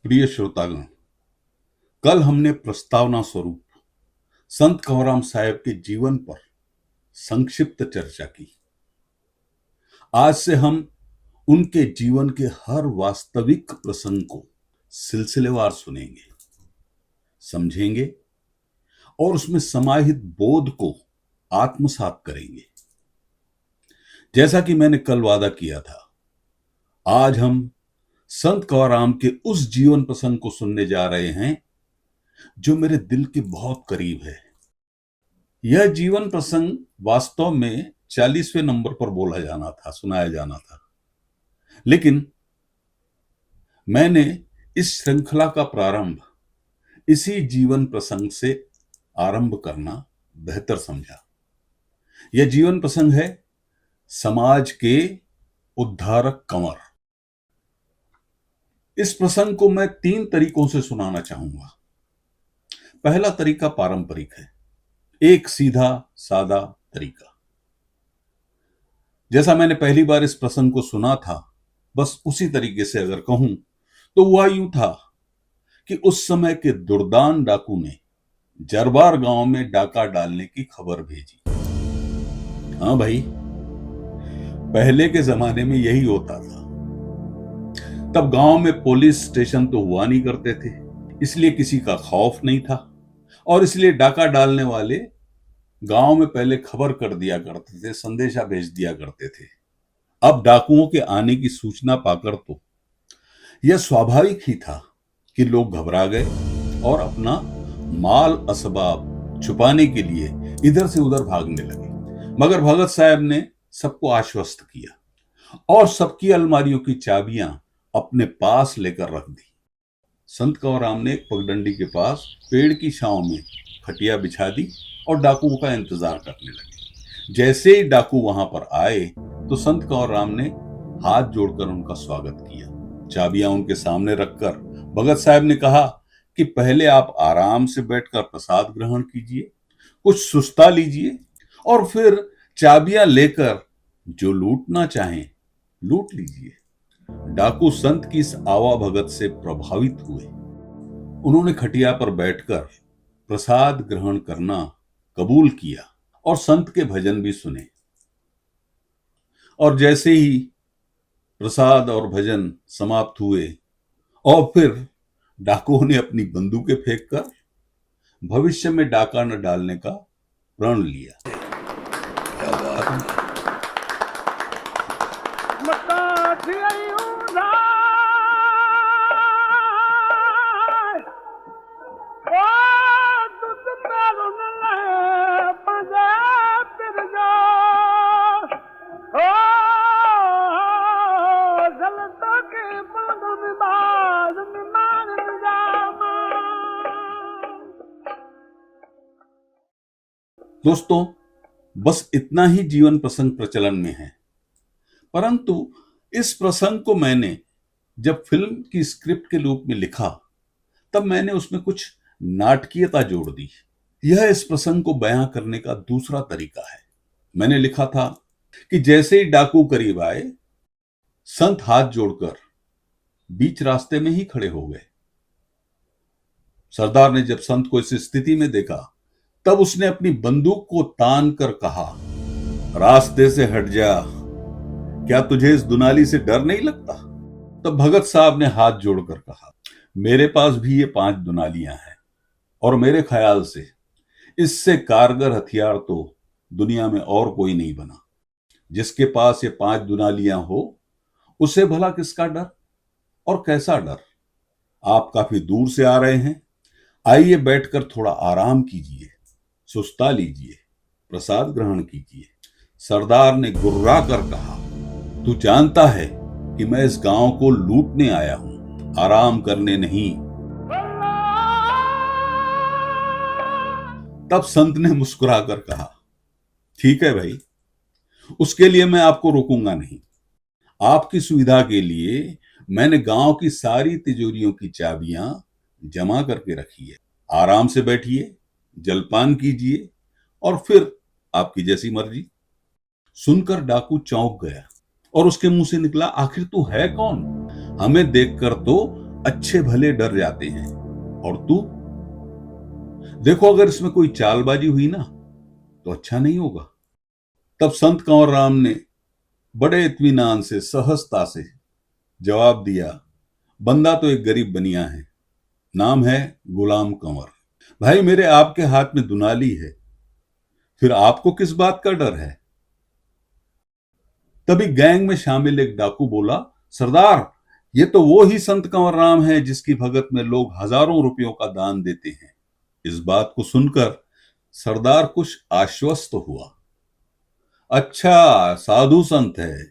प्रिय श्रोतागण, कल हमने प्रस्तावना स्वरूप संत कंवराम साहब के जीवन पर संक्षिप्त चर्चा की। आज से हम उनके जीवन के हर वास्तविक प्रसंग को सिलसिलेवार सुनेंगे, समझेंगे और उसमें समाहित बोध को आत्मसात करेंगे। जैसा कि मैंने कल वादा किया था, आज हम संत कंवराम के उस जीवन प्रसंग को सुनने जा रहे हैं जो मेरे दिल के बहुत करीब है। यह जीवन प्रसंग वास्तव में 40वें नंबर पर बोला जाना था, सुनाया जाना था, लेकिन मैंने इस श्रृंखला का प्रारंभ इसी जीवन प्रसंग से आरंभ करना बेहतर समझा। यह जीवन प्रसंग है समाज के उद्धारक कंवर। इस प्रसंग को मैं 3 तरीकों से सुनाना चाहूंगा। पहला तरीका पारंपरिक है, एक सीधा सादा तरीका। जैसा मैंने पहली बार इस प्रसंग को सुना था, बस उसी तरीके से अगर कहूं तो वह यूं था कि उस समय के दुर्दान डाकू ने जरबार गांव में डाका डालने की खबर भेजी। हाँ भाई, पहले के जमाने में यही होता था। तब गांव में पुलिस स्टेशन तो हुआ नहीं करते थे, इसलिए किसी का खौफ नहीं था और इसलिए डाका डालने वाले गांव में पहले खबर कर दिया करते थे, संदेशा भेज दिया करते थे। अब डाकुओं के आने की सूचना पाकर तो यह स्वाभाविक ही था कि लोग घबरा गए और अपना माल असबाब छुपाने के लिए इधर से उधर भागने लगे। मगर भगत साहब ने सबको आश्वस्त किया और सबकी अलमारियों की चाबियां अपने पास लेकर रख दी। संत कंवराम ने एक पगडंडी के पास पेड़ की छांव में खटिया बिछा दी और डाकुओं का इंतजार करने लगे। जैसे ही डाकू वहां पर आए तो संत कंवराम ने हाथ जोड़कर उनका स्वागत किया। चाबियां उनके सामने रखकर भगत साहब ने कहा कि पहले आप आराम से बैठकर प्रसाद ग्रहण कीजिए, कुछ सुस्ता लीजिए और फिर चाबियां लेकर जो लूटना चाहें लूट लीजिए। डाकू संत की इस आवा भगत से प्रभावित हुए। उन्होंने खटिया पर बैठकर प्रसाद ग्रहण करना कबूल किया और संत के भजन भी सुने। और जैसे ही प्रसाद और भजन समाप्त हुए और फिर डाकुओं ने अपनी बंदूकें फेंककर भविष्य में डाका न डालने का प्रण लिया। दोस्तों, बस इतना ही जीवन प्रसंग प्रचलन में है, परंतु इस प्रसंग को मैंने जब फिल्म की स्क्रिप्ट के रूप में लिखा तब मैंने उसमें कुछ नाटकीयता जोड़ दी। यह इस प्रसंग को बयां करने का दूसरा तरीका है। मैंने लिखा था कि जैसे ही डाकू करीब आए, संत हाथ जोड़कर बीच रास्ते में ही खड़े हो गए। सरदार ने जब संत को इस स्थिति में देखा तब उसने अपनी बंदूक को तान कर कहा, रास्ते से हट जा, क्या तुझे इस दुनाली से डर नहीं लगता? तब भगत साहब ने हाथ जोड़कर कहा, मेरे पास भी ये 5 दुनालियां हैं और मेरे ख्याल से इससे कारगर हथियार तो दुनिया में और कोई नहीं बना। जिसके पास ये 5 दुनालियां हो उसे भला किसका डर और कैसा डर? आप काफी दूर से आ रहे हैं, आइए बैठकर थोड़ा आराम कीजिए, सुस्ता लीजिए, प्रसाद ग्रहण कीजिए। सरदार ने गुर्रा कर कहा, तू जानता है कि मैं इस गांव को लूटने आया हूं, आराम करने नहीं। तब संत ने मुस्कुराकर कहा, ठीक है भाई, उसके लिए मैं आपको रोकूंगा नहीं। आपकी सुविधा के लिए मैंने गांव की सारी तिजोरियों की चाबियां जमा करके रखी है। आराम से बैठिए, जलपान कीजिए और फिर आपकी जैसी मर्जी। सुनकर डाकू चौंक गया और उसके मुंह से निकला, आखिर तू है कौन? हमें देखकर तो अच्छे भले डर जाते हैं। और तू देखो, अगर इसमें कोई चालबाजी हुई ना तो अच्छा नहीं होगा। तब संत कंवर राम ने बड़े इत्मीनान से, सहजता से जवाब दिया, बंदा तो एक गरीब बनिया है, नाम है गुलाम कंवर। भाई मेरे आपके हाथ में दुनाली है, फिर आपको किस बात का डर है? तभी गैंग में शामिल एक डाकू बोला, सरदार, ये तो वो ही संत कंवर राम है जिसकी भगत में लोग हजारों रुपयों का दान देते हैं। इस बात को सुनकर सरदार कुछ आश्वस्त हुआ। अच्छा, साधु संत है,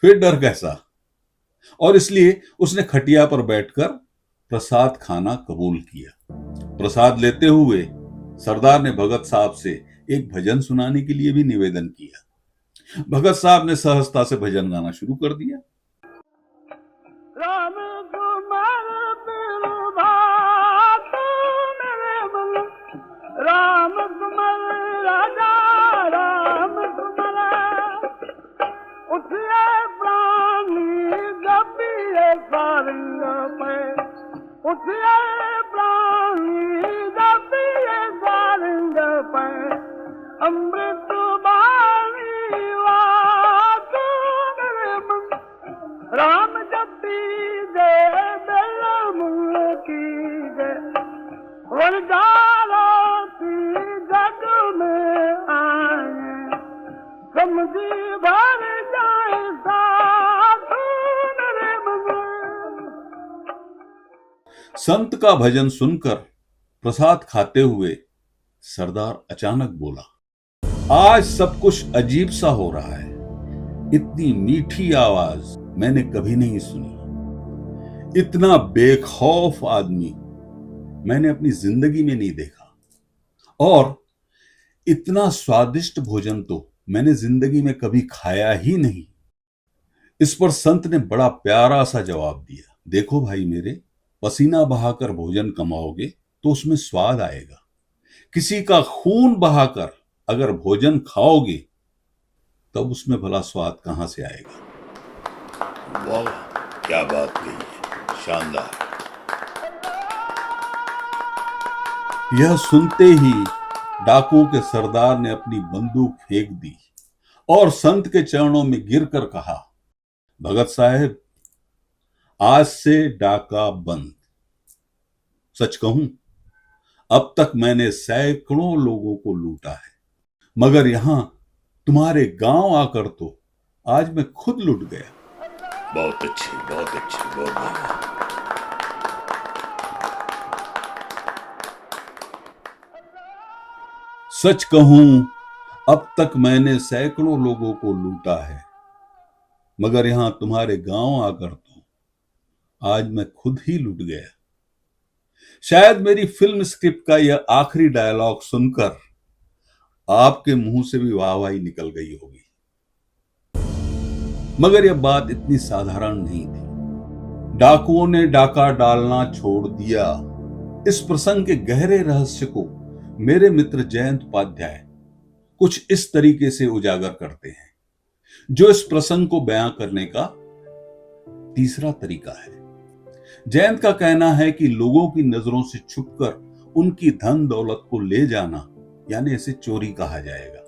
फिर डर कैसा? और इसलिए उसने खटिया पर बैठकर प्रसाद खाना कबूल किया। प्रसाद लेते हुए सरदार ने भगत साहब से एक भजन सुनाने के लिए भी निवेदन किया। भगत साहब ने सहजता से भजन गाना शुरू कर दिया। राम कुमार बिरबा तू मेरे मन, राम कुमार राजा, राम कुमार उठिए प्राणी जपिए सारंग में, उठिए प्राणी जपिए सारंग में, अमृत बाणी तू मेरे मन, राम जपी जय बेल की जय, वरदारा की जग में आए, समझी भर जाए साधु मेरे मन। संत का भजन सुनकर प्रसाद खाते हुए सरदार अचानक बोला, आज सब कुछ अजीब सा हो रहा है। इतनी मीठी आवाज मैंने कभी नहीं सुनी। इतना बेखौफ आदमी मैंने अपनी जिंदगी में नहीं देखा। और इतना स्वादिष्ट भोजन तो मैंने जिंदगी में कभी खाया ही नहीं। इस पर संत ने बड़ा प्यारा सा जवाब दिया, देखो भाई मेरे, पसीना बहाकर भोजन कमाओगे तो उसमें स्वाद आएगा। किसी का खून बहाकर अगर भोजन खाओगे तब उसमें भला स्वाद कहां से आएगा? वाह, क्या बात कही है, शानदार। यह सुनते ही डाकुओं के सरदार ने अपनी बंदूक फेंक दी और संत के चरणों में गिरकर कहा, भगत साहब, आज से डाका बंद। सच कहूं, अब तक मैंने सैकड़ों लोगों को लूटा है, मगर यहां तुम्हारे गांव आकर तो आज मैं खुद लुट गया। बहुत अच्छी, बहुत अच्छी, बहुत बढ़िया। सच कहूं, अब तक मैंने सैकड़ों लोगों को लूटा है, मगर यहां तुम्हारे गांव आकर तो आज मैं खुद ही लुट गया। शायद मेरी फिल्म स्क्रिप्ट का यह आखिरी डायलॉग सुनकर आपके मुंह से भी वाहवाही निकल गई होगी, मगर यह बात इतनी साधारण नहीं थी। डाकुओं ने डाका डालना छोड़ दिया। इस प्रसंग के गहरे रहस्य को मेरे मित्र जयंत उपाध्याय कुछ इस तरीके से उजागर करते हैं, जो इस प्रसंग को बयां करने का तीसरा तरीका है। जयंत का कहना है कि लोगों की नजरों से छुपकर उनकी धन दौलत को ले जाना यानी इसे चोरी कहा जाएगा।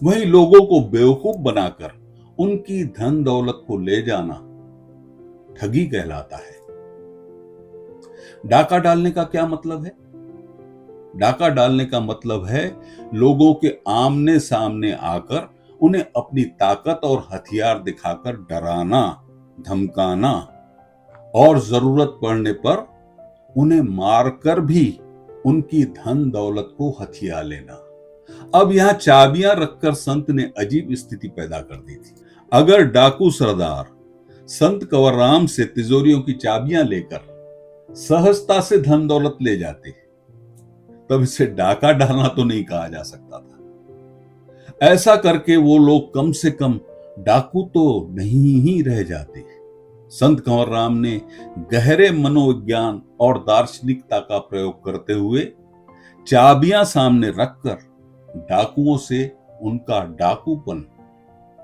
वहीं लोगों को बेवकूफ बनाकर उनकी धन दौलत को ले जाना ठगी कहलाता है। डाका डालने का क्या मतलब है? डाका डालने का मतलब है लोगों के आमने सामने आकर उन्हें अपनी ताकत और हथियार दिखाकर डराना, धमकाना और जरूरत पड़ने पर उन्हें मारकर भी उनकी धन दौलत को हथिया लेना। अब यहां चाबियां रखकर संत ने अजीब स्थिति पैदा कर दी थी। अगर डाकू सरदार संत कंवर राम से तिजोरियों की चाबियां लेकर सहजता से धन दौलत ले जाते, तब इसे डाका डालना तो नहीं कहा जा सकता था। ऐसा करके वो लोग कम से कम डाकू तो नहीं ही रह जाते। संत कंवर राम ने गहरे मनोविज्ञान और दार्शनिकता का प्रयोग करते हुए चाबियां सामने रखकर डाकुओं से उनका डाकूपन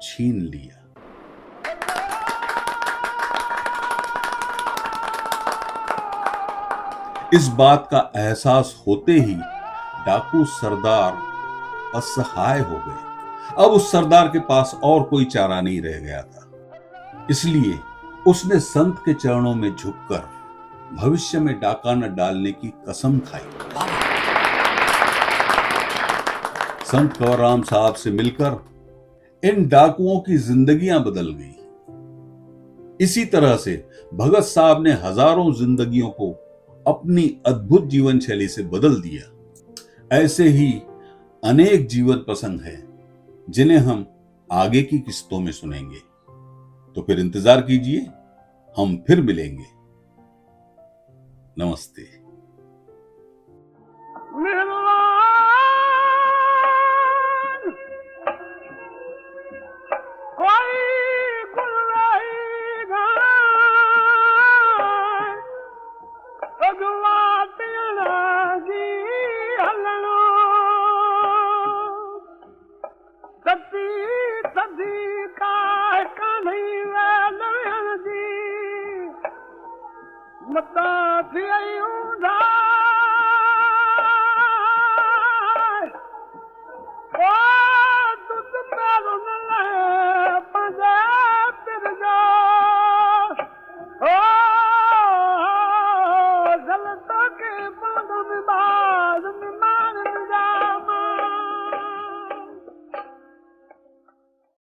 छीन लिया। इस बात का एहसास होते ही डाकू सरदार असहाय हो गए। अब उस सरदार के पास और कोई चारा नहीं रह गया था, इसलिए उसने संत के चरणों में झुककर भविष्य में डाका न डालने की कसम खाई। संत कंवरराम साहब से मिलकर इन डाकुओं की जिंदगियां बदल गई। इसी तरह से भगत साहब ने हजारों जिंदगियों को अपनी अद्भुत जीवन शैली से बदल दिया। ऐसे ही अनेक जीवन प्रसंग हैं जिन्हें हम आगे की किस्तों में सुनेंगे। तो फिर इंतजार कीजिए, हम फिर मिलेंगे। नमस्ते।